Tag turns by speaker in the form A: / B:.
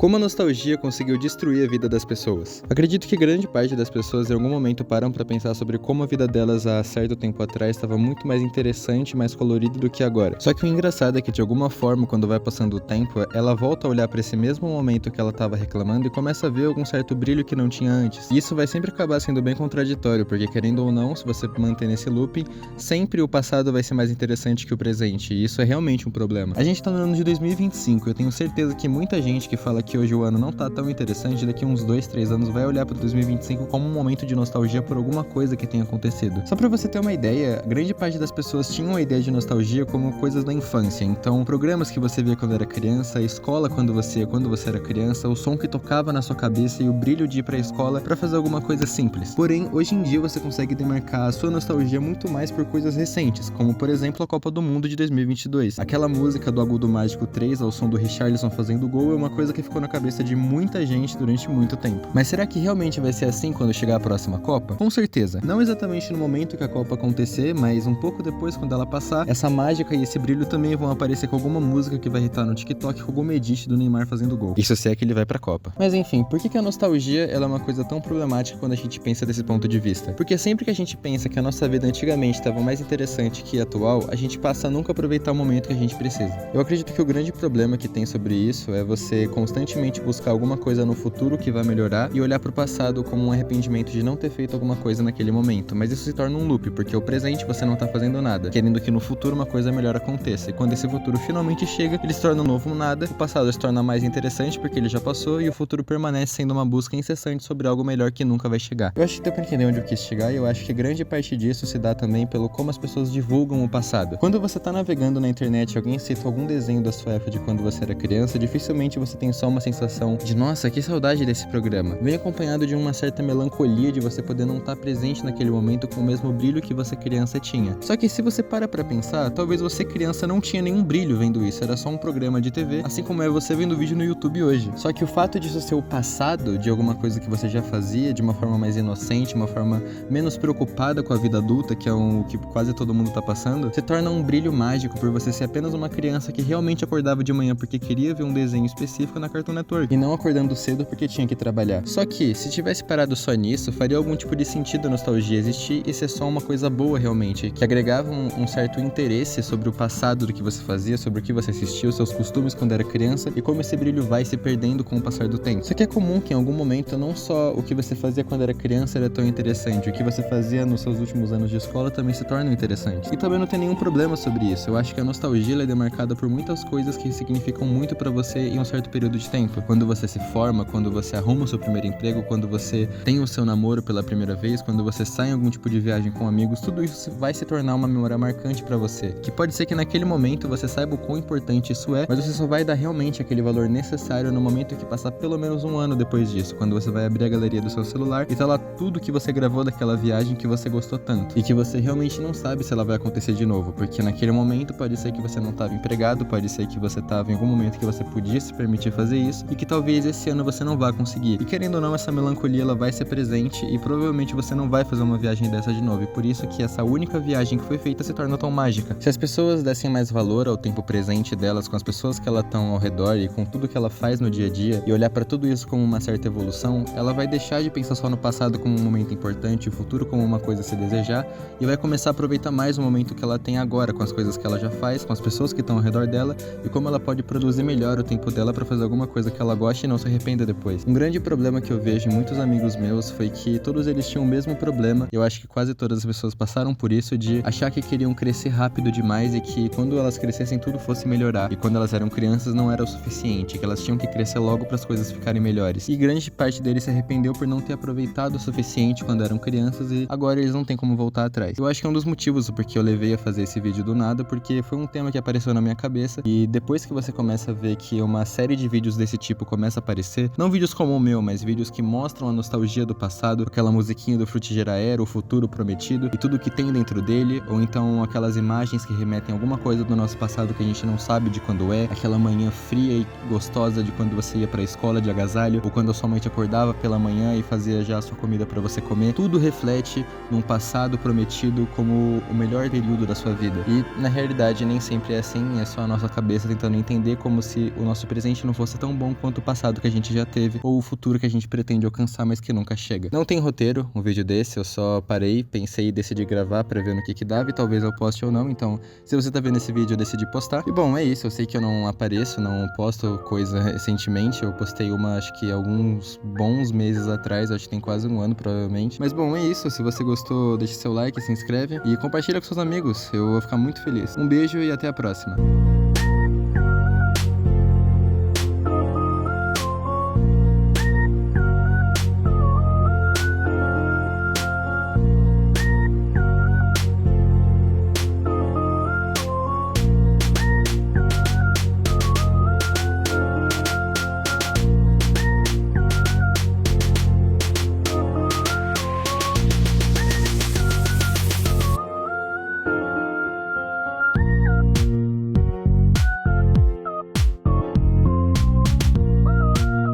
A: Como a nostalgia conseguiu destruir a vida das pessoas? Acredito que grande parte das pessoas em algum momento param para pensar sobre como a vida delas há certo tempo atrás estava muito mais interessante e mais colorida do que agora. Só que o engraçado é que de alguma forma, quando vai passando o tempo, ela volta a olhar para esse mesmo momento que ela estava reclamando e começa a ver algum certo brilho que não tinha antes. E isso vai sempre acabar sendo bem contraditório, porque querendo ou não, se você manter nesse looping, sempre o passado vai ser mais interessante que o presente, e isso é realmente um problema. A gente tá no ano de 2025, eu tenho certeza que muita gente que fala que hoje o ano não tá tão interessante, daqui uns 2, 3 anos vai olhar para 2025 como um momento de nostalgia por alguma coisa que tenha acontecido. Só pra você ter uma ideia, grande parte das pessoas tinham a ideia de nostalgia como coisas da infância, então programas que você via quando era criança, a escola quando você era criança, o som que tocava na sua cabeça e o brilho de ir pra escola pra fazer alguma coisa simples. Porém, hoje em dia você consegue demarcar a sua nostalgia muito mais por coisas recentes, como por exemplo a Copa do Mundo de 2022. Aquela música do Agudo Mágico 3 ao som do Richarlison fazendo gol é uma coisa que ficou na cabeça de muita gente durante muito tempo. Mas será que realmente vai ser assim quando chegar a próxima Copa? Com certeza. Não exatamente no momento que a Copa acontecer, mas um pouco depois, quando ela passar, essa mágica e esse brilho também vão aparecer com alguma música que vai hitar no TikTok com algum edit do Neymar fazendo gol. Isso se é que ele vai pra Copa. Mas enfim, por que a nostalgia ela é uma coisa tão problemática quando a gente pensa desse ponto de vista? Porque sempre que a gente pensa que a nossa vida antigamente estava mais interessante que a atual, a gente passa a nunca aproveitar o momento que a gente precisa. Eu acredito que o grande problema que tem sobre isso é você constantemente buscar alguma coisa no futuro que vai melhorar e olhar pro passado como um arrependimento de não ter feito alguma coisa naquele momento. Mas isso se torna um loop, porque o presente você não tá fazendo nada, querendo que no futuro uma coisa melhor aconteça. E quando esse futuro finalmente chega, ele se torna um novo nada, o passado se torna mais interessante porque ele já passou e o futuro permanece sendo uma busca incessante sobre algo melhor que nunca vai chegar. Eu acho que deu pra entender onde eu quis chegar e eu acho que grande parte disso se dá também pelo como as pessoas divulgam o passado. Quando você tá navegando na internet e alguém cita algum desenho da sua época de quando você era criança, dificilmente você tem só uma sensação de nossa, que saudade desse programa. Vem acompanhado de uma certa melancolia de você poder não estar presente naquele momento com o mesmo brilho que você criança tinha. Só que se você para pra pensar, talvez você criança não tinha nenhum brilho vendo isso, era só um programa de TV, assim como é você vendo vídeo no YouTube hoje. Só que o fato disso ser o passado de alguma coisa que você já fazia de uma forma mais inocente, uma forma menos preocupada com a vida adulta, que é o que quase todo mundo tá passando, se torna um brilho mágico por você ser apenas uma criança que realmente acordava de manhã porque queria ver um desenho específico na Cartoon Network, e não acordando cedo porque tinha que trabalhar. Só que, se tivesse parado só nisso, faria algum tipo de sentido a nostalgia existir e ser só uma coisa boa realmente, que agregava um certo interesse sobre o passado do que você fazia, sobre o que você assistia, os seus costumes quando era criança e como esse brilho vai se perdendo com o passar do tempo. Só que é comum que em algum momento não só o que você fazia quando era criança era tão interessante, o que você fazia nos seus últimos anos de escola também se torna interessante. E também não tem nenhum problema sobre isso. Eu acho que a nostalgia é demarcada por muitas coisas que significam muito pra você em um certo período de tempo. Quando você se forma, quando você arruma o seu primeiro emprego, quando você tem o seu namoro pela primeira vez, quando você sai em algum tipo de viagem com amigos, tudo isso vai se tornar uma memória marcante pra você. Que pode ser que naquele momento você saiba o quão importante isso é, mas você só vai dar realmente aquele valor necessário no momento que passar pelo menos um ano depois disso, quando você vai abrir a galeria do seu celular e tá lá tudo que você gravou daquela viagem que você gostou tanto e que você realmente não sabe se ela vai acontecer de novo, porque naquele momento pode ser que você não estava empregado, pode ser que você estava em algum momento que você podia se permitir fazer isso e que talvez esse ano você não vá conseguir. E querendo ou não, essa melancolia ela vai ser presente e provavelmente você não vai fazer uma viagem dessa de novo, e por isso que essa única viagem que foi feita se torna tão mágica. Se as pessoas dessem mais valor ao tempo presente delas, com as pessoas que elas estão ao redor e com tudo que ela faz no dia a dia, e olhar pra tudo isso como uma certa evolução, ela vai deixar de pensar só no passado como um momento importante, o futuro como uma coisa a se desejar, e vai começar a aproveitar mais o momento que ela tem agora, com as coisas que ela já faz, com as pessoas que estão ao redor dela, e como ela pode produzir melhor o tempo dela pra fazer alguma coisa que ela goste e não se arrependa depois. Um grande problema que eu vejo em muitos amigos meus foi que todos eles tinham o mesmo problema, e eu acho que quase todas as pessoas passaram por isso, de achar que queriam crescer rápido demais e que quando elas crescessem tudo fosse melhorar, e quando elas eram crianças não era o suficiente, que elas tinham que crescer logo para as coisas ficarem melhores. E grande parte deles se arrependeu por não ter aproveitado o suficiente quando eram crianças e agora eles não têm como voltar atrás. Eu acho que é um dos motivos porque eu levei a fazer esse vídeo do nada, porque foi um tema que apareceu na minha cabeça, e depois que você começa a ver que uma série de vídeos desse tipo começa a aparecer, não vídeos como o meu, mas vídeos que mostram a nostalgia do passado, aquela musiquinha do Frutigeraera, o futuro prometido e tudo que tem dentro dele, ou então aquelas imagens que remetem a alguma coisa do nosso passado que a gente não sabe de quando é, aquela manhã fria e gostosa de quando você ia pra escola de agasalho, ou quando a sua mãe te acordava pela manhã e fazia já a sua comida pra você comer, tudo reflete num passado prometido como o melhor período da sua vida. E na realidade nem sempre é assim, é só a nossa cabeça tentando entender como se o nosso presente não fosse tão tão bom quanto o passado que a gente já teve, ou o futuro que a gente pretende alcançar, mas que nunca chega. Não tem roteiro um vídeo desse, eu só parei, pensei e decidi gravar pra ver no que dava, e talvez eu poste ou não, então se você tá vendo esse vídeo eu decidi postar. E bom, é isso, eu sei que eu não apareço, não posto coisa recentemente, eu postei uma acho que alguns bons meses atrás, acho que tem quase um ano provavelmente. Mas bom, é isso, se você gostou, deixe seu like, se inscreve e compartilha com seus amigos, eu vou ficar muito feliz. Um beijo e até a próxima.